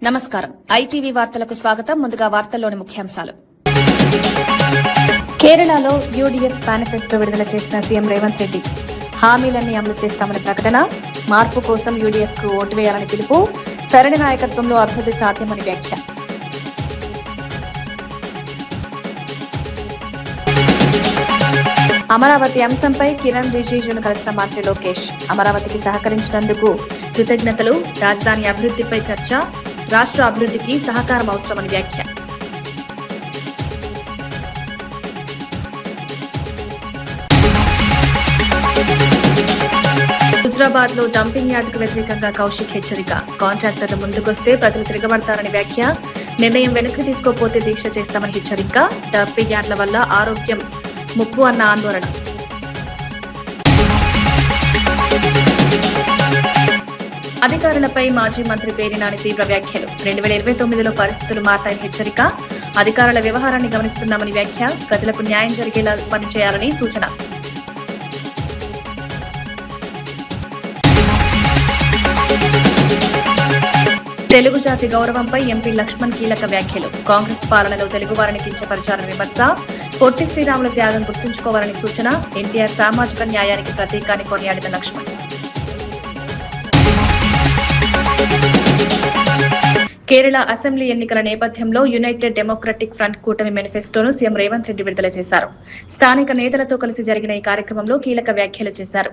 నమస్కారం. ఐటీవీ వార్తలకు స్వాగతం. ముందుగా వార్తల్లోని ముఖ్యాంశాలు. కేరళలో యూడీఎఫ్ మేనిఫెస్టో విడుదల చేసిన సీఎం రేవంత్ రెడ్డి హామీలన్నీ అమలు చేస్తామని ప్రకటన. మార్పు కోసం యూడీఎఫ్ కు ఓటు వేయాలని పిలుపు. సరైన నాయకత్వంలో అభివృద్ది సాధ్యమని వ్యాఖ్య. అమరావతి అంశంపై కిరణ్ రిజిజును కలిసిన మంత్రి లోకేష్. అమరావతికి సహకరించినందుకు కృతజ్ఞతలు. రాజధాని అభివృద్దిపై చర్చ. రాష్ట్ర అభివృద్దికి సహకారం అవసరమని వ్యాఖ్య. హుజరాబాద్ లో డంపింగ్ యార్డుకు వ్యతిరేకంగా కౌశిక్ హెచ్చరిక. కాంట్రాక్టర్లు ముందుకొస్తే ప్రజలు తిరగబడతారని వ్యాఖ్య. నిర్ణయం వెనక్కి తీసుకోపోతే దీక్ష చేస్తామని హెచ్చరిక. డంపింగ్ యార్డుల వల్ల ఆరోగ్యం ముప్పు అన్న ఆందోళన. అధికారులపై మాజీ మంత్రి పేర్ని నాని తీవ్ర వ్యాఖ్యలు. 2029లో పరిస్థితులు మారతాయని హెచ్చరిక. అధికారుల వ్యవహారాన్ని గమనిస్తున్నామని వ్యాఖ్య. ప్రజలకు న్యాయం జరిగేలా పనిచేయాలని సూచన. తెలుగు జాతి గౌరవంపై ఎంపీ లక్ష్మణ్ కీలక వ్యాఖ్యలు. కాంగ్రెస్ పాలనలో తెలుగువారిని కించపరిచారని విమర్శ. పొట్టి శ్రీరాముల త్యాగం గుర్తుంచుకోవాలని సూచన. ఎన్టీఆర్ సామాజిక న్యాయానికి ప్రతీకాన్ని కొనియాడిన లక్ష్మణ్. కేరళ అసెంబ్లీ ఎన్నికల నేపథ్యంలో యునైటెడ్ డెమోక్రటిక్ ఫ్రంట్ కూటమి మేనిఫెస్టోను సీఎం రేవంత్ రెడ్డి విడుదల చేశారు. స్థానిక నేతలతో కలిసి జరిగిన ఈ కార్యక్రమంలో కీలక వ్యాఖ్యలు చేశారు.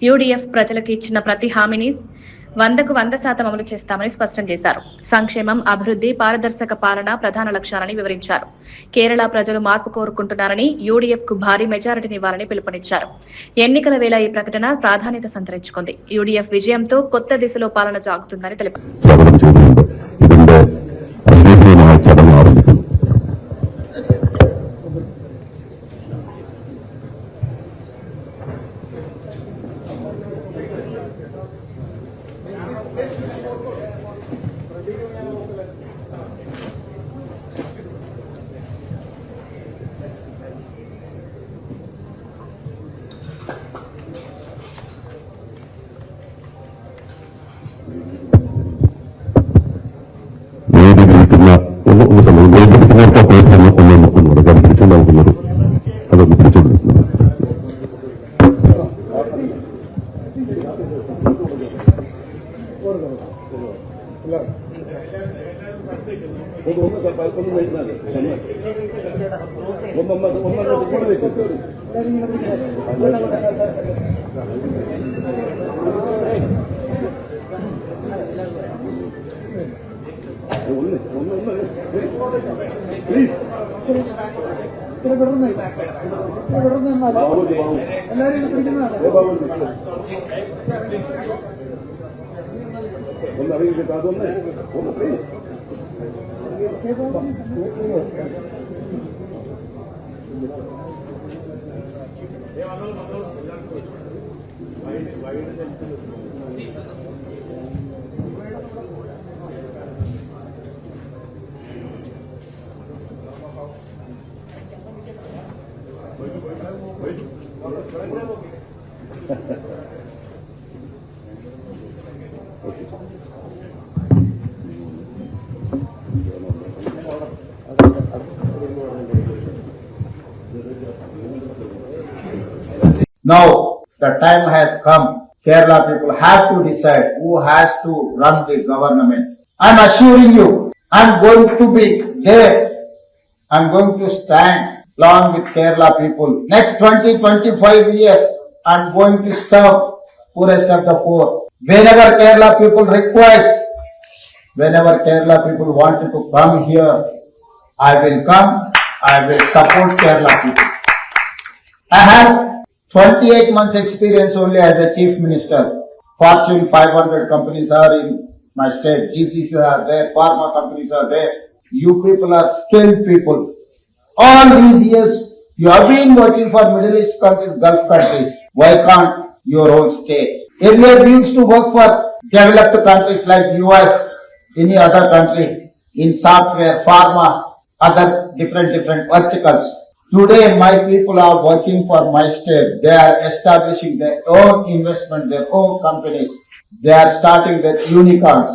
యూడీఎఫ్ ప్రజలకు ఇచ్చిన ప్రతి హామీని 100% అమలు చేస్తామని స్పష్టం చేశారు. సంక్షేమం, అభివృద్ది, పారదర్శక పాలన ప్రధాన లక్ష్యాలని వివరించారు. కేరళ ప్రజలు మార్పు కోరుకుంటున్నారని, యూడీఎఫ్ కు భారీ మెజారిటీని ఇవ్వాలని పిలుపునిచ్చారు. ఎన్నికల వేళ ఈ ప్రకటన ప్రాధాన్యత సంతరించుకుంది. యూడీఎఫ్ విజయంతో కొత్త దిశలో పాలన సాగుతుందని తెలిపారు. Now the time has come. Kerala people have to decide who has to run the government. I'm assuring you, I'm going to be there. I'm going to stand along with Kerala people. Next 20-25 years, I'm going to serve poorest of the poor. Whenever Kerala people request, whenever Kerala people wanted to come here, I will come. I will support Kerala people. I have 28 months experience only as a chief minister. Fortune 500 companies are in my state. GCCs are there. Pharma companies are there. You people are skilled people. All these years you have been working for Middle East countries, Gulf countries. Why can't your own state? Earlier we used to work for developed countries like US, any other country, in software, pharma, other different verticals. Today my people are working for my state. They are establishing their own investment, their own companies. They are starting their unicorns.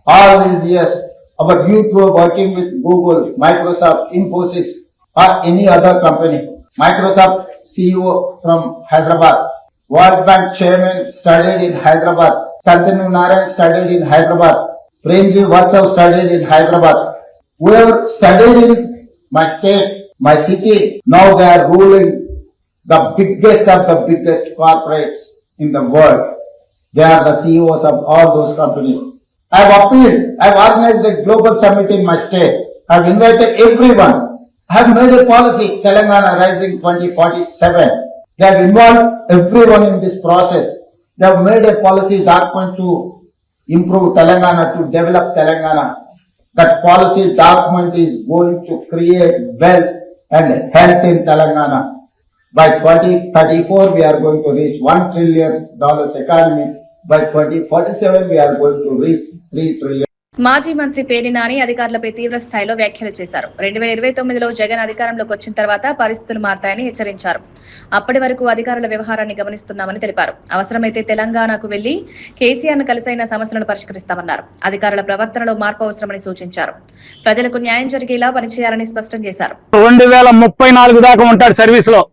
All these years our youth were working with Google, Microsoft, Infosys, or any other company. Microsoft CEO from Hyderabad, World Bank Chairman studied in Hyderabad, Santanu Narayan studied in Hyderabad, Premji Vatsav studied in Hyderabad. Whoever studied in my state, my city, now they are ruling the biggest of the biggest corporates in the world. They are the CEOs of all those companies. I have appealed, I have organized a global summit in my state. I have invited everyone. I have made a policy, Telangana Rising 2047. They have involved everyone in this process. They have made a policy document to improve Telangana, to develop Telangana. That policy document is going to create wealth and health in Telangana. By 2034, we are going to reach $1 trillion economy. By 2047, we are going to reach 3 trillion. మాజీ మంత్రి పేర్ని నాని అధికారులపై తీవ్ర స్థాయిలో వ్యాఖ్యలు చేశారు. 2029లో జగన్ అధికారంలోకి వచ్చిన తర్వాత పరిస్థితులు మారతాయని హెచ్చరించారు. అప్పటి వరకు అధికారుల వ్యవహారాన్ని గమనిస్తున్నామని తెలిపారు. అవసరమైతే తెలంగాణకు వెళ్లి కేసీఆర్ ను కలిసైన సమస్యలను పరిష్కరిస్తామన్నారు. అధికారుల ప్రవర్తనలో మార్పు అవసరమని సూచించారు. ప్రజలకు న్యాయం జరిగేలా పనిచేయాలని స్పష్టం చేశారు. 2034 దాకా ఉంటాడు సర్వీస్ లో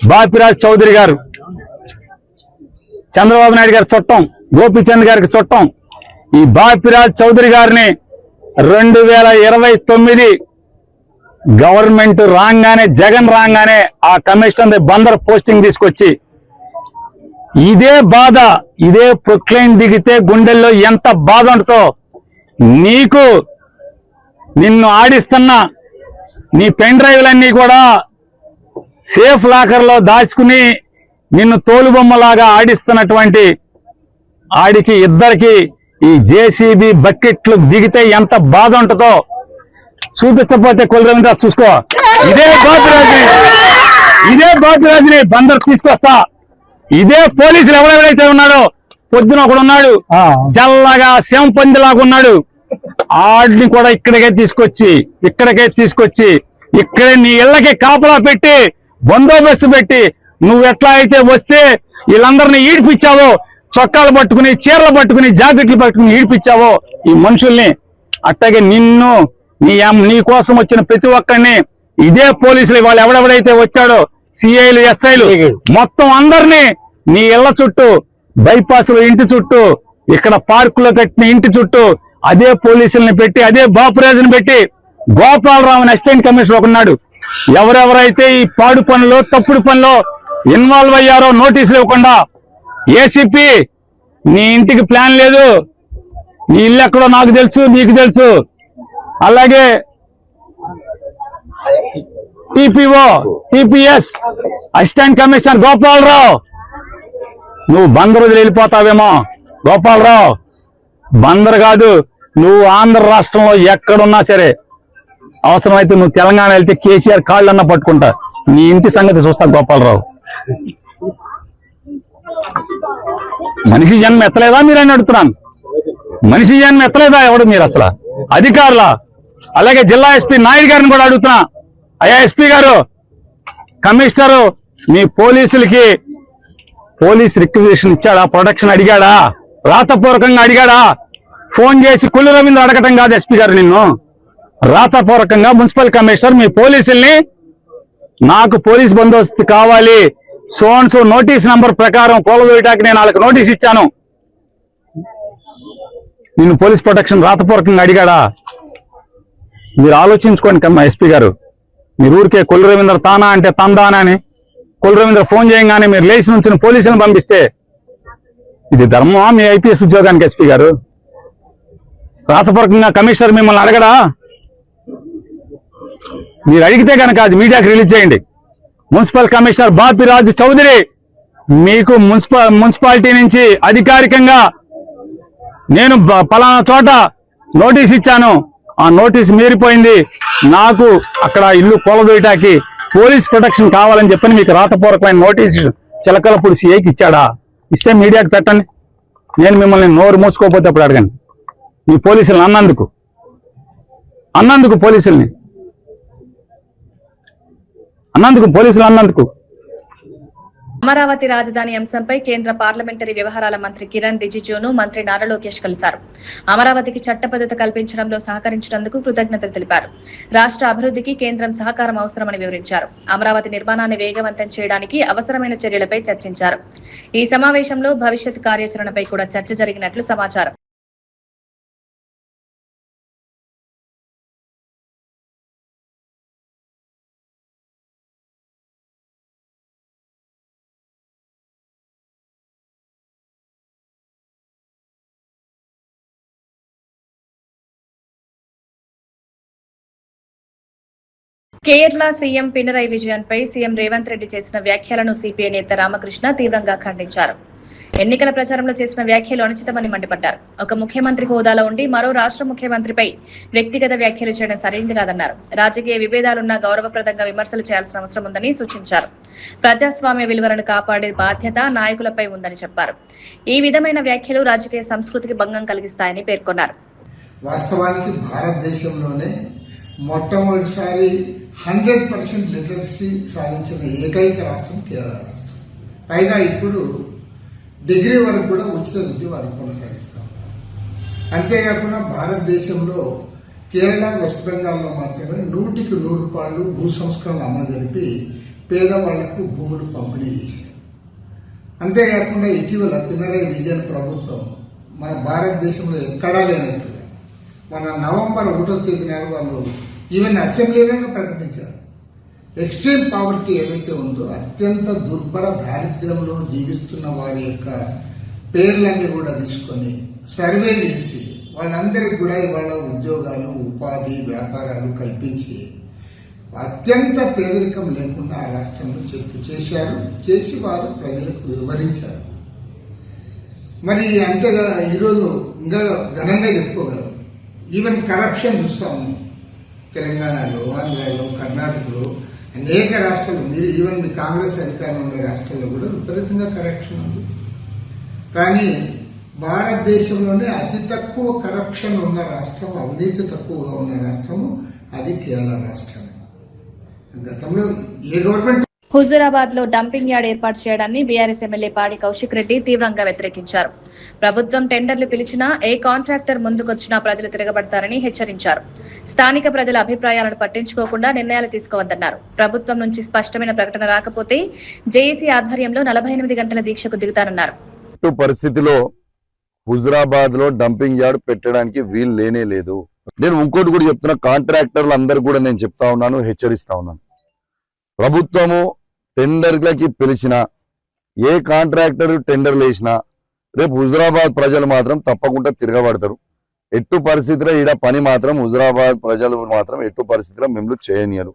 బాపిరాజ్ చౌదరి గారు, చంద్రబాబు నాయుడు గారి చుట్టం, గోపీచంద్ గారికి చుట్టం. ఈ బాపిరాజ్ చౌదరి గారిని 2029 గవర్నమెంట్ రాగానే, జగన్ రాగానే ఆ కమిషనర్ బందర్ పోస్టింగ్ తీసుకొచ్చి ఇదే బాధ, ఇదే ప్రొక్లైన్ దిగితే గుండెల్లో ఎంత బాధ ఉంటుందో నీకు, నిన్ను ఆడిస్తున్న నీ పెన్ డ్రైవ్లన్నీ కూడా సేఫ్ లాకర్ లో దాచుకుని నిన్ను తోలుబొమ్మలాగా ఆడిస్తున్నటువంటి ఆడికి ఇద్దరికి ఈ జేసీబీ బకెట్లు దిగితే ఎంత బాధ ఉంటుందో చూపించకపోతే కొలరవింద్ర చూసుకో. ఇదే బాపిరాజుని బందర్ తీసుకొస్తా. ఇదే పోలీసులు ఎవరెవరైతే ఉన్నాడో, పొద్దున ఒకడు ఉన్నాడు చల్లగా శంపందిలాగా ఉన్నాడు, ఆడిని కూడా ఇక్కడికే తీసుకొచ్చి ఇక్కడే నీ ఇళ్ళకి కాపలా పెట్టి బందోబస్తు పెట్టి నువ్వు ఎట్లా అయితే వస్తే వీళ్ళందరినీ ఈడిపించావో, చొక్కాలు పట్టుకుని, చీరలు పట్టుకుని, జాకెట్లు పట్టుకుని ఈడిపించావో ఈ మనుషుల్ని, అట్లాగే నిన్ను నీ కోసం వచ్చిన ప్రతి ఒక్కరిని ఇదే పోలీసులు వాళ్ళు ఎవడెవడైతే వచ్చాడో సిఐలు, ఎస్ఐలు మొత్తం అందరినీ నీ ఇళ్ల చుట్టూ, బైపాస్ లో ఇంటి చుట్టూ, ఇక్కడ పార్కులో కట్టిన ఇంటి చుట్టూ అదే పోలీసుల్ని పెట్టి, అదే బాపురాజుని పెట్టి, గోపాలరావు అసిస్టెంట్ కమిషనర్ ఉన్నాడు. ఎవరెవరైతే ఈ పాడు పనులు, తప్పుడు పనులు ఇన్వాల్వ్ అయ్యారో నోటీసులు ఇవ్వకుండా, ఏసీపీ నీ ఇంటికి ప్లాన్ లేదు, నీ ఇల్లు ఎక్కడో నాకు తెలుసు, నీకు తెలుసు. అలాగే TPO, TPS assistant commissioner Gopalarao, నువ్వు బందరు వెళ్ళిపోతావేమో. గోపాలరావు బందరు కాదు, నువ్వు ఆంధ్ర రాష్ట్రంలో ఎక్కడున్నా సరే అవసరమైతే నువ్వు తెలంగాణ వెళ్తే కేసీఆర్ కాళ్ళన్నా పట్టుకుంటా. నీ ఇంటి సంగతి చూస్తా గోపాలరావు. మనిషి జన్మ ఎత్తలేదా మీరని అడుగుతున్నాను. మనిషి జన్మ ఎత్తలేదా ఎవడు మీరు అసలు అధికారుల? అలాగే జిల్లా ఎస్పీ నాయుడు గారిని కూడా అడుగుతున్నా, అయ్యా ఎస్పీ గారు, కమిషనరు మీ పోలీసులకి పోలీస్ రిక్వెజిషన్ ఇచ్చాడా? ప్రొటెక్షన్ అడిగాడా? రాతపూర్వకంగా అడిగాడా? ఫోన్ చేసి కుల్లు రవీంద్ర అడగటం కాదు ఎస్పీ గారు, నిన్ను రాతపూర్వకంగా మున్సిపల్ కమిషనర్ మీ పోలీసుల్ని నాకు పోలీస్ బందోబస్తు కావాలి, సోన్సో నోటీస్ నంబర్ ప్రకారం కోలవేయటానికి నేను వాళ్ళకి నోటీస్ ఇచ్చాను, నిన్ను పోలీస్ ప్రొటెక్షన్ రాతపూర్వకంగా అడిగాడా? మీరు ఆలోచించుకోండి కమ్మా ఎస్పీ గారు. మీరు ఊరికే కొల్లు రవీంద్ర తానా అంటే తందానా అని కొల్లు రవీంద్ర ఫోన్ చేయగానే మీరు లేచి నుంచి పోలీసులను పంపిస్తే ఇది ధర్మమా మీ ఐపీఎస్ ఉద్యోగానికి? ఎస్పీ గారు రాతపూర్వకంగా కమిషనర్ మిమ్మల్ని అడగడా? మీరు అడిగితే కనుక అది మీడియాకి రిలీజ్ చేయండి. మున్సిపల్ కమిషనర్ బాపిరాజు చౌదరి మీకు మున్సిపాలిటీ నుంచి అధికారికంగా నేను పలానా చోట నోటీస్ ఇచ్చాను, ఆ నోటీస్ మీరిపోయింది, నాకు అక్కడ ఇల్లు కూలదోయటానికి పోలీస్ ప్రొటెక్షన్ కావాలని చెప్పని మీకు రాతపూర్వకమైన నోటీస్ చిలకలపూడి సిఐకి ఇచ్చాడా? ఇస్తే మీడియాకి పెట్టండి. నేను మిమ్మల్ని నోరు మూసుకోకపోతే అప్పుడు అడగండి. మీ పోలీసులను అన్నందుకు పోలీసులు అన్నందుకు అమరావతి రాజధాని అంశంపై కేంద్ర పార్లమెంటరీ వ్యవహారాల మంత్రి కిరణ్ రిజిజును మంత్రి నారా లోకేష్ కలిశారు. అమరావతికి చట్టబద్ధత కల్పించడంలో సహకరించినందుకు కృతజ్ఞతలు తెలిపారు. రాష్ట్ర అభివృద్ధికి కేంద్రం సహకారం అవసరమని వివరించారు. అమరావతి నిర్మాణాన్ని వేగవంతం చేయడానికి అవసరమైన చర్యలపై చర్చించారు. ఈ సమావేశంలో భవిష్యత్ కార్యాచరణపై కూడా చర్చ జరిగినట్లు సమాచారం. కేరళ సీఎం పినరయి విజయన్ పై సీఎం రేవంత్ రెడ్డి చేసిన వ్యాఖ్యలను సిపిఐ నేత రామకృష్ణ తీవ్రంగా ఖండించారు. ఎన్నికల ప్రచారంలో చేసిన వ్యాఖ్యలు అనుచితమని మండిపడ్డారు. ఒక ముఖ్యమంత్రి హోదాలో ఉండి మరో రాష్ట్ర ముఖ్యమంత్రిపై వ్యక్తిగత వ్యాఖ్యలు చేయడం సరైంది కాదన్నారు. రాజకీయ విభేదాలున్నా గౌరవప్రదంగా విమర్శలు చేయాల్సిన అవసరం ఉందని సూచించారు. ప్రజాస్వామ్య విలువలను కాపాడే బాధ్యత నాయకులపై ఉందని చెప్పారు. ఈ విధమైన వ్యాఖ్యలు రాజకీయ సంస్కృతికి భంగం కలిగిస్తాయని పేర్కొన్నారు. వాస్తవానికి భారతదేశంలోనే మొట్టమొదటిసారి 100% లిటరసీ సాధించిన ఏకైక రాష్ట్రం కేరళ రాష్ట్రం. పైగా ఇప్పుడు డిగ్రీ వరకు కూడా ఉచిత విద్య వారు కొనసాగిస్తూ ఉన్నారు. అంతేకాకుండా భారతదేశంలో కేరళ, వెస్ట్ బెంగాల్లో మాత్రమే 100కి 100 భూ సంస్కరణ అమలు జరిపి పేదవాళ్లకు భూములు పంపిణీ చేశారు. అంతేకాకుండా ఇటీవల పినరయి విజయన్ ప్రభుత్వం మన భారతదేశంలో ఎక్కడా లేనట్టుగా మన నవంబర్ 1వ తేదీ నాడు వాళ్ళు ఈవెన్ అసెంబ్లీలోనే ప్రకటించారు. ఎక్స్ట్రీమ్ పావర్టీ ఏదైతే ఉందో అత్యంత దుర్భర దారిద్ర్యంలో జీవిస్తున్న వారి యొక్క పేర్లన్నీ కూడా తీసుకొని సర్వే చేసి వాళ్ళందరికీ కూడా ఇవాళ ఉద్యోగాలు, ఉపాధి, వ్యాపారాలు కల్పించి అత్యంత పేదరికం లేకుండా ఆ రాష్ట్రంలో చేశారు. చేసి వారు ప్రజలకు వివరించారు. మరి అంతేగా ఈరోజు ఇంకా ఘనంగా చెప్పుకోగలం. ఈవెన్ కరప్షన్ చూస్తాము తెలంగాణలో, ఆంధ్రాలో, కర్ణాటకలో, అనేక రాష్ట్రాలు. మీరు ఈవెన్ మీ కాంగ్రెస్ అధికారం ఉండే రాష్ట్రాల్లో కూడా విపరీతంగా కరప్షన్ ఉంది. కానీ భారతదేశంలోనే అతి తక్కువ కరప్షన్ ఉన్న రాష్ట్రం, అవినీతి తక్కువగా ఉన్న రాష్ట్రము అది కేరళ రాష్ట్రమే. గతంలో ఏ గవర్నమెంట్ హుజూరాబాద్ లో డంపింగ్ యార్డ్ ఏర్పాటు చేయడాన్ని బీఆర్ఎస్ ఎమ్మెల్యే పాడి కౌశిక్ రెడ్డి తీవ్రంగా వ్యతిరేకించారు. ప్రభుత్వం టెండర్లు పిలిచినా ఏ కాంట్రాక్టర్ ముందుకొచ్చినా ప్రజలు తిరగబడతారని హెచ్చరించారు. స్థానిక ప్రజల అభిప్రాయాలను పట్టించుకోకుండా నిర్ణయాలు తీసుకోవద్దన్నారు. ప్రభుత్వం నుంచి స్పష్టమైన ప్రకటన రాకపోతే జేఏసీ ఆధ్వర్యంలో 48 గంటల దీక్షకు దిగుతారన్నారు. పరిస్థితిలో హుజూరాబాద్ లో డంపింగ్ యార్డ్ పెట్టడానికి వీలు లేనే లేదు. నేను ఇంకోటి కూడా చెప్తున్నా, కాంట్రాక్టర్లు అందరు కూడా నేను చెప్తా ఉన్నాను, హెచ్చరిస్తా ఉన్నాను. ప్రభుత్వము టెండర్లకి పిలిచిన ఏ కాంట్రాక్టర్ టెండర్లు వేసినా రేపు హుజూరాబాద్ ప్రజలు మాత్రం తప్పకుండా తిరగబడతారు. ఎట్టు పరిస్థితిలో ఈడ పని మాత్రం హుజూరాబాద్ ప్రజలు మాత్రం ఎట్టు పరిస్థితిలో మిమ్మల్ని చేయనియరు.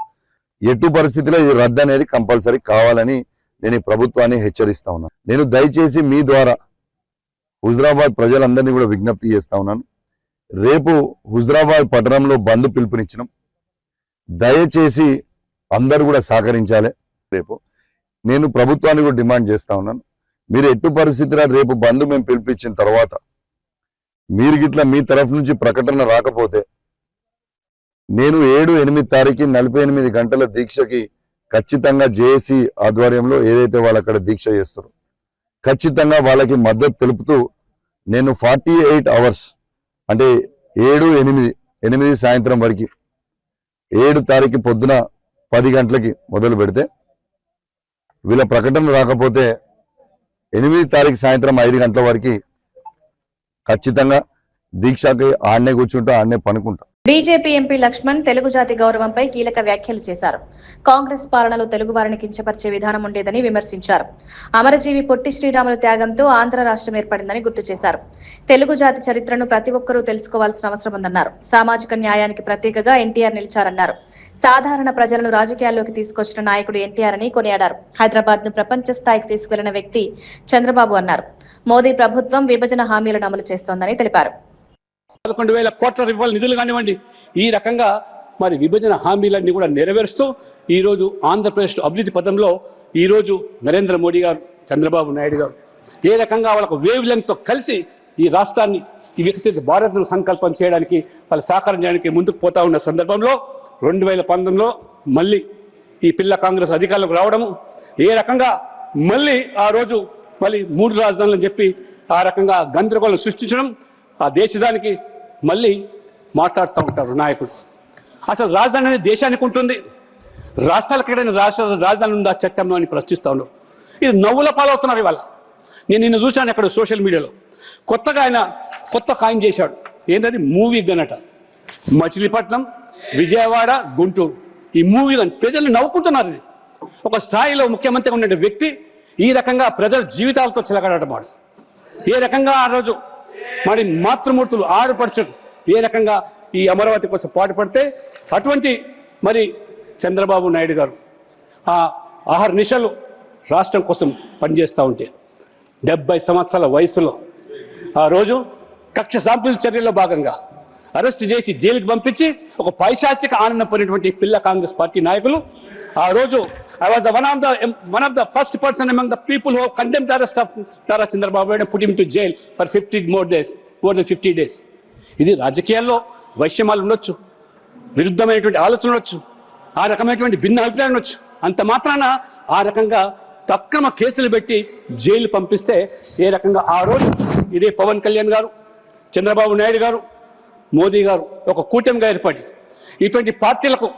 ఎట్టు పరిస్థితిలో ఈ రద్దు అనేది కంపల్సరీ కావాలని నేను ఈ ప్రభుత్వాన్ని హెచ్చరిస్తా ఉన్నాను. నేను దయచేసి మీ ద్వారా హుజూరాబాద్ ప్రజలందరినీ కూడా విజ్ఞప్తి చేస్తా ఉన్నాను. రేపు హుజూరాబాద్ పట్టణంలో బంద్ పిలుపునిచ్చినాం. దయచేసి అందరూ కూడా సహకరించాలి. రేపు నేను ప్రభుత్వాన్ని కూడా డిమాండ్ చేస్తా ఉన్నాను, మీరు ఎట్టు పరిస్థితిలో రేపు బంద్ మేము పిలిపించిన తర్వాత మీరు గిట్లా మీ తరఫు నుంచి ప్రకటన రాకపోతే నేను 7-8 తారీఖు 48 గంటల దీక్షకి ఖచ్చితంగా జేఏసీ ఆధ్వర్యంలో ఏదైతే వాళ్ళు అక్కడ దీక్ష చేస్తారో ఖచ్చితంగా వాళ్ళకి మద్దతు తెలుపుతూ నేను 48 అవర్స్ అంటే 7-8 సాయంత్రం వరకు 7 తారీఖు పొద్దున 10 గంటలకి మొదలు పెడితే వీళ్ళ ప్రకటన రాకపోతే 8 తారీఖు సాయంత్రం 5 గంటల వరకు ఖచ్చితంగా దీక్షకి ఆడనే కూర్చుంటా, ఆడనే పనుకుంటా. బీజేపీ ఎంపీ లక్ష్మణ్ తెలుగు జాతి గౌరవంపై కీలక వ్యాఖ్యలు చేశారు. కాంగ్రెస్ పాలనలో తెలుగు వారిని కించపరిచే విధానం ఉండేదని విమర్శించారు. అమరజీవి పొట్టి శ్రీరాముల త్యాగంతో ఆంధ్ర రాష్ట్రం ఏర్పడిందని గుర్తు చేశారు. తెలుగు జాతి చరిత్రను ప్రతి ఒక్కరూ తెలుసుకోవాల్సిన అవసరం ఉందన్నారు. సామాజిక న్యాయానికి ప్రతీకగా ఎన్టీఆర్ నిలిచారన్నారు. సాధారణ ప్రజలను రాజకీయాల్లోకి తీసుకొచ్చిన నాయకుడు ఎన్టీఆర్ అని కొనియాడారు. హైదరాబాద్ ను ప్రపంచ స్థాయికి తీసుకెళ్లిన వ్యక్తి చంద్రబాబు అన్నారు. మోదీ ప్రభుత్వం విభజన హామీలను అమలు చేస్తోందని తెలిపారు. 11,000 కోట్ల రూపాయల నిధులు కానివ్వండి, ఈ రకంగా మరి విభజన హామీలన్నీ కూడా నెరవేరుస్తూ ఈరోజు ఆంధ్రప్రదేశ్ అభివృద్ధి పథంలో ఈరోజు నరేంద్ర మోడీ గారు, చంద్రబాబు నాయుడు గారు ఏ రకంగా వాళ్ళకు వేవ్ లెంగ్త్తో కలిసి ఈ రాష్ట్రాన్ని ఈ వికసిత భారత్ను సంకల్పం చేయడానికి వాళ్ళు సహకారం చేయడానికి ముందుకు పోతా ఉన్న సందర్భంలో 2019లో మళ్ళీ ఈ పిల్ల కాంగ్రెస్ అధికారులకు రావడము, ఏ రకంగా మళ్ళీ ఆ రోజు మళ్ళీ 3 రాజధానులు అని చెప్పి ఆ రకంగా గందరగోళం సృష్టించడం, ఆ దేశానికి మళ్ళీ మాట్లాడుతూ ఉంటారు నాయకుడు. అసలు రాజధాని అనేది దేశానికి ఉంటుంది, రాష్ట్రాలకు ఎక్కడైనా రాజధాని ఉందా చట్టంలో అని ప్రశ్నిస్తూ ఉన్నారు. ఇది నవ్వుల పాలవుతున్నారు ఇవాళ. నేను నిన్న చూశాను అక్కడ సోషల్ మీడియాలో కొత్తగా ఆయన కొత్త కాయిన్ చేశాడు. ఏంటది? మూవీ గన్ అట. మచిలీపట్నం, విజయవాడ, గుంటూరు ఈ మూవీ గన్. ప్రజలు నవ్వుకుంటున్నారు. ఇది ఒక స్థాయిలో ముఖ్యమంత్రిగా ఉన్న వ్యక్తి ఈ రకంగా ప్రజల జీవితాలతో చిలకడమాట. ఏ రకంగా ఆ రోజు మరి మాతృమూర్తులు ఆడుపరచడు ఏ రకంగా ఈ అమరావతి కోసం పాటుపడితే, అటువంటి మరి చంద్రబాబు నాయుడు గారు ఆ 6 నిమిషాలు రాష్ట్రం కోసం పనిచేస్తూ ఉంటే 70 సంవత్సరాల వయసులో ఆ రోజు కక్ష సాంపుల్ చర్యల్లో భాగంగా అరెస్ట్ చేసి జైలుకి పంపించి ఒక పైశాచిక ఆనందం పొందినటువంటి పిల్ల కాంగ్రెస్ పార్టీ నాయకులు ఆ రోజు I was the one of the first person among the people who condemned the arrest of Nara Chandrababu and put him to jail for 50 more than 50 days. ఇది రాజకీయాల్లో వైషమ్యాలు ఉండొచ్చు, విరుద్ధమైనటువంటి ఆలోచనలు ఉండొచ్చు, ఆ రకమైనటువంటి భిన్న అభిప్రాయాలు ఉండొచ్చు. అంత మాత్రాన ఆ రకంగా అక్రమ కేసులు పెట్టి జైలు పంపిస్తే ఏ రకంగా ఆ రోజు ఇదే పవన్ కళ్యాణ్ గారు, చంద్రబాబు నాయుడు గారు, మోదీ గారు ఒక కూటమిగా ఏర్పడి ఇటువంటి పార్టీలకు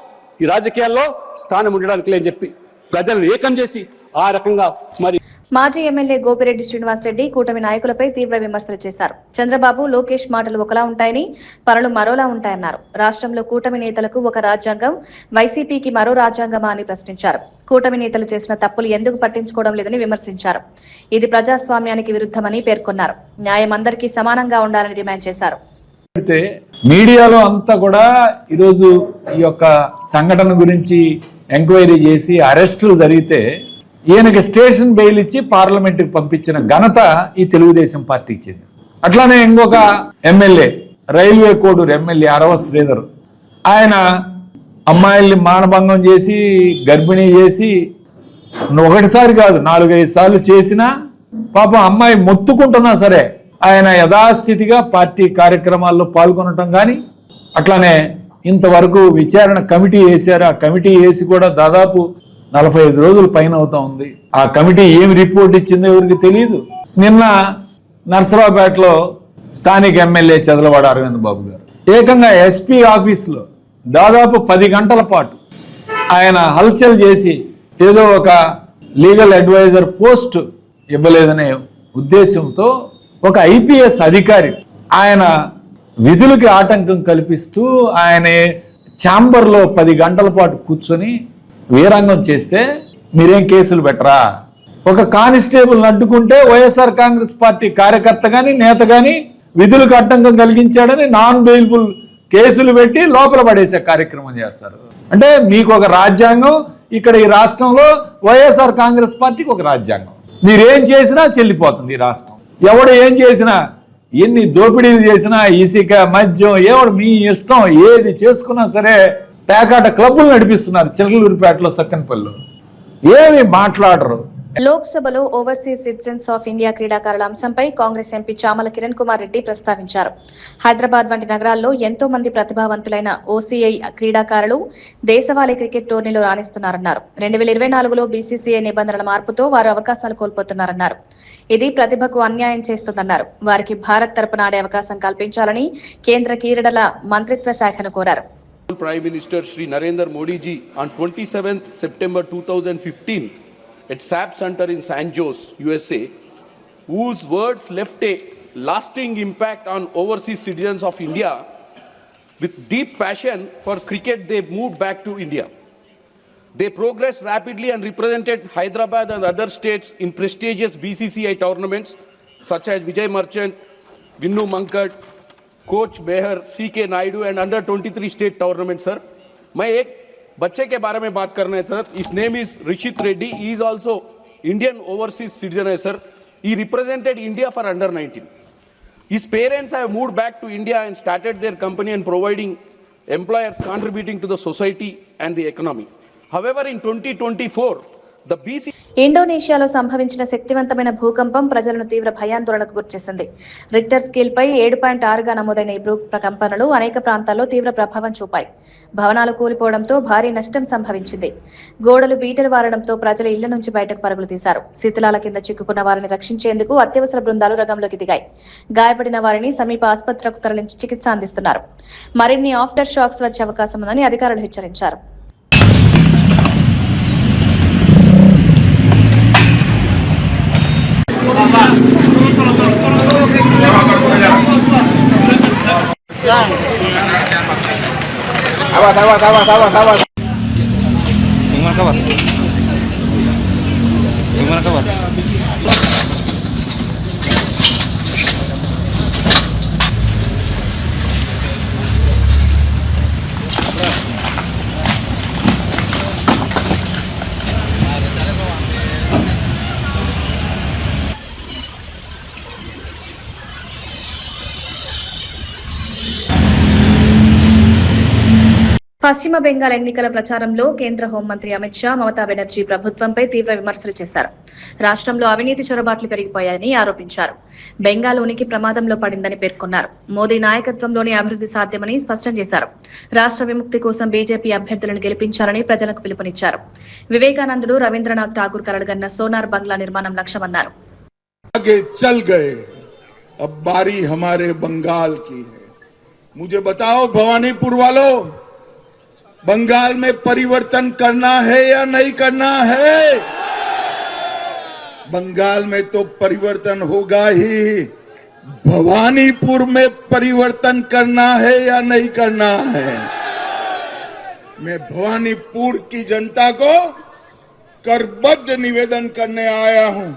ఈ రాజకీయాల్లో స్థానం ఉండడానికి లేని చెప్పి ప్రజలను ఏకం చేసి ఆ రకంగా మరి మాజీ ఎమ్మెల్యే గోపిరెడ్డి శ్రీనివాసరెడ్డి కూటమి నాయకులపై తీవ్ర విమర్శలు చేశారు. చంద్రబాబు, లోకేష్ మాటలు ఒకలా ఉంటాయని, పనులు మరోలా ఉంటాయన్నారు. రాష్ట్రంలో కూటమి నేతలకు ఒక రాజ్యాంగం, వైసీపీకి మరో రాజ్యాంగమా అని ప్రశ్నించారు. కూటమి నేతలు చేసిన తప్పులు ఎందుకు పట్టించుకోవడం లేదని విమర్శించారు. ఇది ప్రజాస్వామ్యానికి విరుద్ధమని పేర్కొన్నారు. న్యాయం అందరికీ సమానంగా ఉండాలని డిమాండ్ చేశారు. మీడియాలో అంతా కూడా ఈరోజు ఈ యొక్క సంఘటన గురించి ఎంక్వైరీ చేసి అరెస్టులు జరిగితే ఈయనకి స్టేషన్ బెయిల్ ఇచ్చి పార్లమెంట్కి పంపించిన ఘనత ఈ తెలుగుదేశం పార్టీకి చెంది. అట్లానే ఇంకొక ఎమ్మెల్యే, రైల్వే కోడూరు ఎమ్మెల్యే అరవ శ్రీధర్, ఆయన అమ్మాయిల్ని మానభంగం చేసి గర్భిణీ చేసి ఒకటిసారి కాదు 4-5 సార్లు చేసినా పాపం అమ్మాయి మొత్తుకుంటున్నా సరే ఆయన యథాస్థితిగా పార్టీ కార్యక్రమాల్లో పాల్గొనటం కానీ, అట్లానే ఇంతవరకు విచారణ కమిటీ వేశారు. ఆ కమిటీ వేసి కూడా దాదాపు 45 రోజుల పైన అవుతా ఉంది. ఆ కమిటీ ఏమి రిపోర్ట్ ఇచ్చిందో ఎవరికి తెలియదు. నిన్న నర్సరావుపేటలో స్థానిక ఎమ్మెల్యే చదలవాడ అరవింద్ బాబు గారు ఏకంగా ఎస్పీ ఆఫీస్లో దాదాపు 10 గంటల పాటు ఆయన హల్చల్ చేసి ఏదో ఒక లీగల్ అడ్వైజర్ పోస్ట్ ఇవ్వలేదనే ఉద్దేశంతో ఒక ఐపీఎస్ అధికారి ఆయన విధులకి ఆటంకం కల్పిస్తూ ఆయన ఛాంబర్లో 10 గంటల పాటు కూర్చొని వీరంగం చేస్తే మీరేం కేసులు పెట్టరా? ఒక కానిస్టేబుల్ అడ్డుకుంటే వైఎస్ఆర్ కాంగ్రెస్ పార్టీ కార్యకర్త కానీ నేత కానీ విధులకు ఆటంకం కలిగించాడని నాన్ బెయిలబుల్ కేసులు పెట్టి లోపల పడేసే కార్యక్రమం చేస్తారు. అంటే మీకు ఒక రాజ్యాంగం, ఇక్కడ ఈ రాష్ట్రంలో వైఎస్ఆర్ కాంగ్రెస్ పార్టీకి ఒక రాజ్యాంగం. మీరేం చేసినా చెల్లిపోతుంది ఈ రాష్ట్రం. ఎవడు ఏం చేసినా, ఎన్ని దోపిడీలు చేసినా, ఇసుక, మద్యం, ఎవడు మీ ఇష్టం ఏది చేసుకున్నా సరే పేకాట క్లబ్బులు నడిపిస్తున్నారు చిలకలూరిపేటలో, సక్కనపల్లిలో. ఏమి మాట్లాడరు. లోక్సభలో ఓవర్సీస్ సిటిజన్స్ ఆఫ్ ఇండియా క్రీడాకారుల అంశంపై కాంగ్రెస్ ఎంపీ చామల కిరణ్ కుమార్ రెడ్డి ప్రస్తావించారు. హైదరాబాద్ వంటి నగరాల్లో ఎంతో మంది ప్రతిభావంతులైన ఓసీఐ క్రీడాకారులు దేశవాళీ క్రికెట్ టోర్నీలో రాణిస్తున్నారన్నారు. 2024లో బీసీసీఐ నిబంధనల మార్పుతో వారు అవకాశాలు కోల్పోతున్నారన్నారు. ఇది ప్రతిభకు అన్యాయం చేస్తుందన్నారు. వారికి భారత్ తరపున ఆడే అవకాశం కల్పించాలని కేంద్ర క్రీడల మంత్రిత్వ శాఖను కోరారు. Prime Minister Shri Narendra Modi ji on 27th September 2015 at SAP Center in San Jose, USA, whose words left a lasting impact on overseas citizens of India. With deep passion for cricket, they moved back to India. They progressed rapidly and represented Hyderabad and other states in prestigious BCCI tournaments such as Vijay Merchant, Vinnu Mankad, coach Behar, CK Naidu and under 23 state tournament. Sir, मैं एक बच्चे के बारे में बात करना है sir. His name is Rishit Reddy. He is also Indian overseas citizen है sir. He represented India for under 19. His parents have moved back to India and started their company and providing employers contributing to the society and the economy. However, in 2024, The BC ఇండోనేషియాలో సంభవించిన శక్తివంతమైన భూకంపం ప్రజలను తీవ్ర భయాందోళనకు గురిచేసింది. Richter స్కేల్పై 7.6గా నమోదైన ఈ భూకంపాలు అనేక ప్రాంతాల్లో తీవ్ర ప్రభావం చూపాయి. భవనాలు కూలిపోవడంతో భారీ నష్టం సంభవించింది. గోడలు బీటలు వారడంతో ప్రజలు ఇళ్ల నుంచి బయటకు పరుగులు తీశారు. శిథిలాల కింద చిక్కుకున్న వారిని రక్షించేందుకు అత్యవసర బృందాలు రంగంలోకి దిగాయి. గాయపడిన వారిని సమీప ఆసుపత్రులకు తరలించి చికిత్స అందిస్తున్నారు. మరిన్ని ఆఫ్టర్ షాక్స్ వచ్చే అవకాశం ఉందని అధికారులు హెచ్చరించారు. పశ్చిమ బెంగాల్ ఎన్నికల ప్రచారంలో కేంద్ర హోంమంత్రి అమిత్ షా మమతా బెనర్జీ ప్రభుత్వంపై తీవ్ర విమర్శలు చేశారు. రాష్ట్రంలో అవినీతి చొరబాట్లు పెరిగిపోయాయని ఆరోపించారు. బెంగాల్ ఉనికి ప్రమాదంలో పడిందని పేర్కొన్నారు. మోదీ నాయకత్వంలోనే అభివృద్ధి సాధ్యమని స్పష్టం చేశారు. రాష్ట్ర విముక్తి కోసం బీజేపీ అభ్యర్థులను గెలిపించాలని ప్రజలకు పిలుపునిచ్చారు. వివేకానందుడు రవీంద్రనాథ్ ఠాగూర్ కలలుగన్న సోనార్ బంగ్లా నిర్మాణం లక్ష్యమన్నారు. आगे चल गए, अब बारी हमारे बंगाल की है। मुझे बताओ भवानीपुर वालों, बंगाल में परिवर्तन करना है या नहीं करना है? बंगाल में तो परिवर्तन होगा ही, भवानीपुर में परिवर्तन करना है या नहीं करना है? मैं भवानीपुर की जनता को करबद्ध निवेदन करने आया हूं।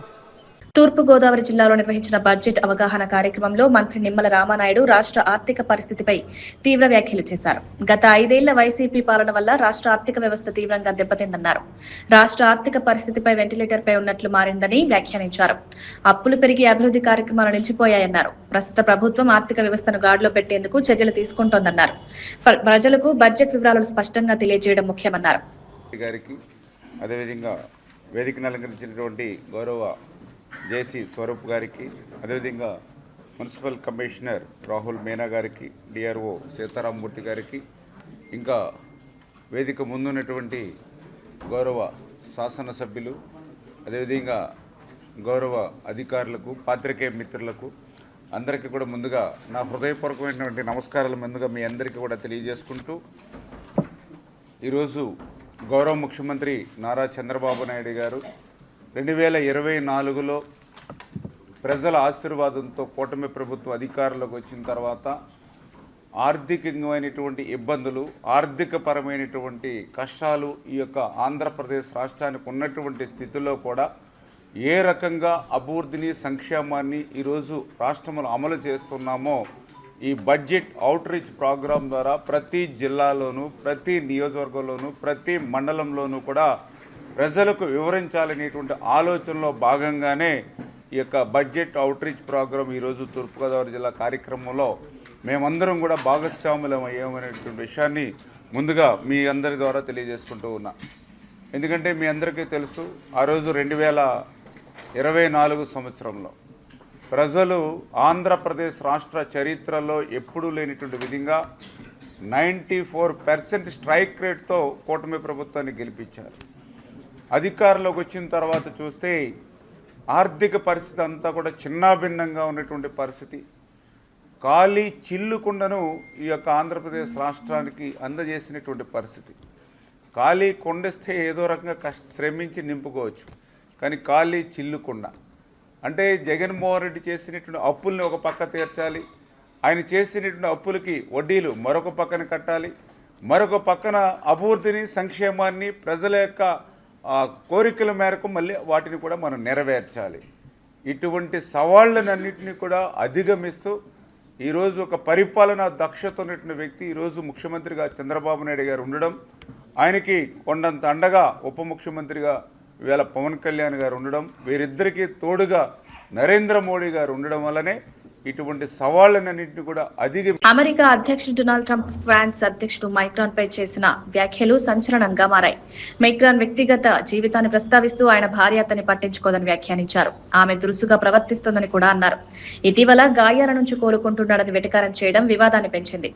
తూర్పు గోదావరి జిల్లాలో నిర్వహించిన బడ్జెట్ అవగాహన కార్యక్రమంలో మంత్రి నిమ్మల రామానాయుడు రాష్ట్ర ఆర్థిక పరిస్థితిపై తీవ్ర వ్యాఖ్యలు చేశారు. గత 5 ఏళ్ల వైసీపీ పాలన వల్ల రాష్ట్ర ఆర్థిక వ్యవస్థ తీవ్రంగా దెబ్బతిందన్నారు. రాష్ట్ర ఆర్థిక పరిస్థితిపై వెంటిలేటర్పై ఉన్నట్లు మారిందని వ్యాఖ్యానించారు. అప్పులు పెరిగి అభివృద్ధి కార్యక్రమాలు నిలిచిపోయాయన్నారు. ప్రస్తుత ప్రభుత్వం ఆర్థిక వ్యవస్థను గాడిలో పెట్టేందుకు చర్యలు తీసుకుంటోందన్నారు. ప్రజలకు బడ్జెట్ వివరాలను స్పష్టంగా తెలియజేయడం ముఖ్యమన్నారు. అదేవిధంగా వేదికను అలంకరించినటువంటి గౌరవ జేసీ స్వరూప్ గారికి, అదేవిధంగా మున్సిపల్ కమిషనర్ రాహుల్ మీనా గారికి, డిఆర్ఓ సీతారామమూర్తి గారికి, ఇంకా వేదిక ముందున్నటువంటి గౌరవ శాసనసభ్యులు, అదేవిధంగా గౌరవ అధికారులకు, పాత్రికేయ మిత్రులకు అందరికీ కూడా ముందుగా నా హృదయపూర్వకమైనటువంటి నమస్కారాలు ముందుగా మీ అందరికీ కూడా తెలియజేసుకుంటూ, ఈరోజు గౌరవ ముఖ్యమంత్రి నారా చంద్రబాబు నాయుడు గారు 2024లో ప్రజల ఆశీర్వాదంతో కూటమి ప్రభుత్వం అధికారంలోకి వచ్చిన తర్వాత ఆర్థికమైనటువంటి ఇబ్బందులు, ఆర్థికపరమైనటువంటి కష్టాలు ఈ యొక్క ఆంధ్రప్రదేశ్ రాష్ట్రానికి ఉన్నటువంటి స్థితిలో కూడా ఏ రకంగా అభివృద్ధిని, సంక్షేమాన్ని ఈరోజు రాష్ట్రంలో అమలు చేస్తున్నామో ఈ బడ్జెట్ అవుట్ రీచ్ ప్రోగ్రాం ద్వారా ప్రతి జిల్లాలోనూ, ప్రతి నియోజకవర్గంలోనూ, ప్రతి మండలంలోనూ కూడా ప్రజలకు వివరించాలనేటువంటి ఆలోచనలో భాగంగానే ఈ యొక్క బడ్జెట్ అవుట్ రీచ్ ప్రోగ్రాం ఈరోజు తూర్పుగోదావరి జిల్లా కార్యక్రమంలో మేమందరం కూడా భాగస్వాములం అయ్యామనేటువంటి విషయాన్ని ముందుగా మీ అందరి ద్వారా తెలియజేసుకుంటూ ఉన్నా. ఎందుకంటే మీ అందరికీ తెలుసు, ఆ రోజు 2024 సంవత్సరంలో ప్రజలు ఆంధ్రప్రదేశ్ రాష్ట్ర చరిత్రలో ఎప్పుడూ లేనిటువంటి విధంగా 94% స్ట్రైక్ రేట్తో కూటమి ప్రభుత్వాన్ని గెలిపించారు. అధికారంలోకి వచ్చిన తర్వాత చూస్తే ఆర్థిక పరిస్థితి అంతా కూడా చిన్నాభిన్నంగా ఉన్నటువంటి పరిస్థితి. ఖాళీ చిల్లుకుండను ఈ యొక్క ఆంధ్రప్రదేశ్ రాష్ట్రానికి అందజేసినటువంటి పరిస్థితి. ఖాళీ కొండస్తే ఏదో రకంగా శ్రమించి నింపుకోవచ్చు, కానీ ఖాళీ చిల్లుకుండ అంటే జగన్మోహన్ రెడ్డి చేసినటువంటి అప్పుల్ని ఒక పక్క తీర్చాలి, ఆయన చేసినటువంటి అప్పులకి వడ్డీలు మరొక పక్కన కట్టాలి, మరొక పక్కన అభివృద్ధిని, సంక్షేమాన్ని, ప్రజల యొక్క కోరికల మేరకు మళ్ళీ వాటిని కూడా మనం నెరవేర్చాలి. ఇటువంటి సవాళ్ళనన్నింటినీ కూడా అధిగమిస్తూ ఈరోజు ఒక పరిపాలనా దక్షత ఉన్నటువంటి వ్యక్తి ఈరోజు ముఖ్యమంత్రిగా చంద్రబాబు నాయుడు గారు ఉండడం, ఆయనకి కొండంత అండగా ఉప ముఖ్యమంత్రిగా ఇవాళ పవన్ కళ్యాణ్ గారు ఉండడం, వీరిద్దరికీ తోడుగా నరేంద్ర మోడీ గారు ఉండడం వల్లనే ఇటువంటి సవాళ్ళన్నింటినీ కూడా అమెరికా అధ్యక్షుడు డొనాల్డ్ ట్రంప్ ఫ్రాన్స్ అధ్యక్షుడు మైక్రాన్ పై చేసిన వ్యాఖ్యలు సంచలనంగా మారాయి. మైక్రాన్ వ్యక్తిగత జీవితాన్ని ప్రస్తావిస్తూ ఆయన భార్య అతన్ని పట్టించుకోదని వ్యాఖ్యానించారు. ఆమె దురుసుగా ప్రవర్తిస్తోందని కూడా అన్నారు. ఇటీవల గాయాల నుంచి కోలుకుంటున్నాడని వెటకారం చేయడం వివాదాన్ని పెంచింది.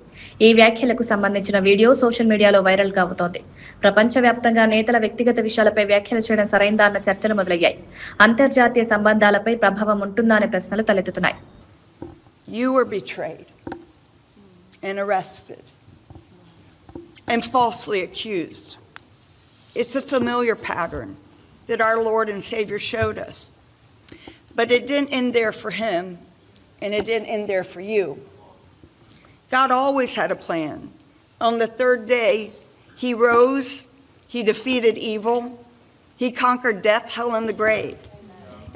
ఈ వ్యాఖ్యలకు సంబంధించిన వీడియో సోషల్ మీడియాలో వైరల్ గా అవుతోంది. ప్రపంచవ్యాప్తంగా నేతల వ్యక్తిగత విషయాలపై వ్యాఖ్యలు చేయడం సరైందా అన్న చర్చలు మొదలయ్యాయి. అంతర్జాతీయ సంబంధాలపై ప్రభావం ఉంటుందా అనే ప్రశ్నలు తలెత్తుతున్నాయి. You were betrayed and arrested and falsely accused. It's a familiar pattern that our Lord and Savior showed us. But it didn't end there for him, and it didn't end there for you. God always had a plan. On the third day, he rose, he defeated evil, he conquered death, hell, and the grave.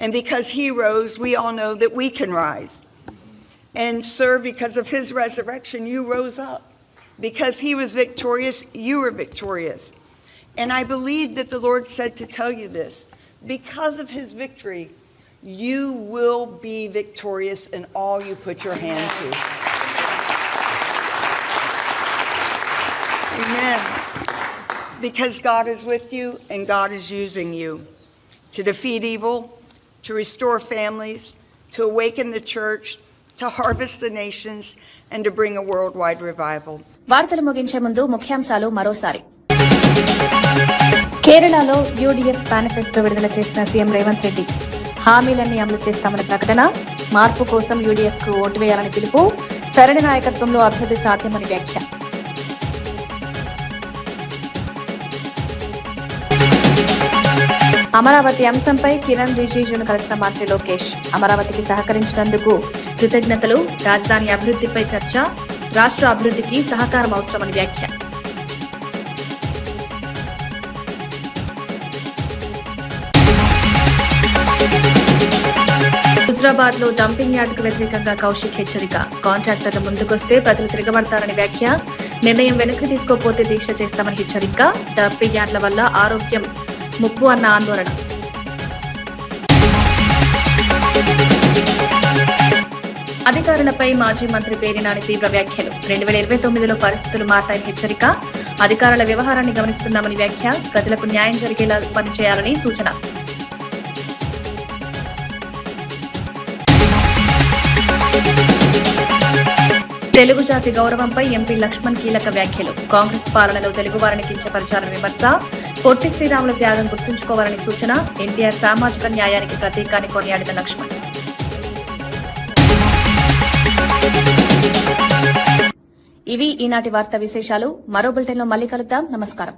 And because he rose, we all know that we can rise. And sir, because of his resurrection, you rose up. Because he was victorious, you were victorious. And I believe that the Lord said to tell you this. Because of his victory, you will be victorious in all you put your hand to. Amen. Because God is with you and God is using you to defeat evil, to restore families, to awaken the church, to harvest the nations, and to bring a worldwide revival. వార్తలు ముగించే ముందు ముఖ్యాంశాలు మరోసారి. కేరళలో UDF manifesto విడుదల చేసిన CM Revanth Reddy హామీలన్నీ అమలు చేస్తామని ప్రకటన. మార్పు కోసం యూడీఎఫ్ కు ఓటు వేయాలని పిలుపు. సరైన నాయకత్వంలో అభివృద్ధి సాధ్యమని వ్యాఖ్య. అమరావతి అంశంపై కిరణ్ రిజిజును కలిసిన మంత్రి లోకేష్. అమరావతికి సహకరించినందుకు కృతజ్ఞతలు. రాజధాని అభివృద్ధిపై చర్చ. రాష్ట్ర అభివృద్ధికి సహకారం అవసరమని వ్యాఖ్య. హుజరాబాద్ లో డంపింగ్ యార్డుకు వ్యతిరేకంగా కౌశిక్ హెచ్చరిక. కాంట్రాక్టర్లు ముందుకొస్తే ప్రజలు తిరగబడతారని వ్యాఖ్య. నిర్ణయం వెనక్కి తీసుకోకపోతే దీక్ష చేస్తామని హెచ్చరిక. డంపింగ్ యార్డుల వల్ల ఆరోగ్యం ముప్పు అన్న ఆందోళన. అధికారులపై మాజీ మంత్రి పేర్ని నాని తీవ్ర వ్యాఖ్యలు. 2029లో పరిస్థితులు మారతాయని హెచ్చరిక. అధికారుల వ్యవహారాన్ని గమనిస్తున్నామని వ్యాఖ్య. ప్రజలకు న్యాయం జరిగేలా పనిచేయాలని సూచన. తెలుగు జాతి గౌరవంపై ఎంపీ లక్ష్మణ్ కీలక వ్యాఖ్యలు. కాంగ్రెస్ పాలనలో తెలుగువారిని కించపరిచారని విమర్శ. పొట్టి శ్రీరాముల త్యాగం గుర్తుంచుకోవాలని సూచన. ఎన్టీఆర్ సామాజిక న్యాయానికి ప్రతీకాన్ని కొనియాడిన లక్ష్మణ్. ఇవి ఈనాటి వార్తా విశేషాలు. మరో బులెటిన్లో మళ్ళీ కలుద్దాం. నమస్కారం.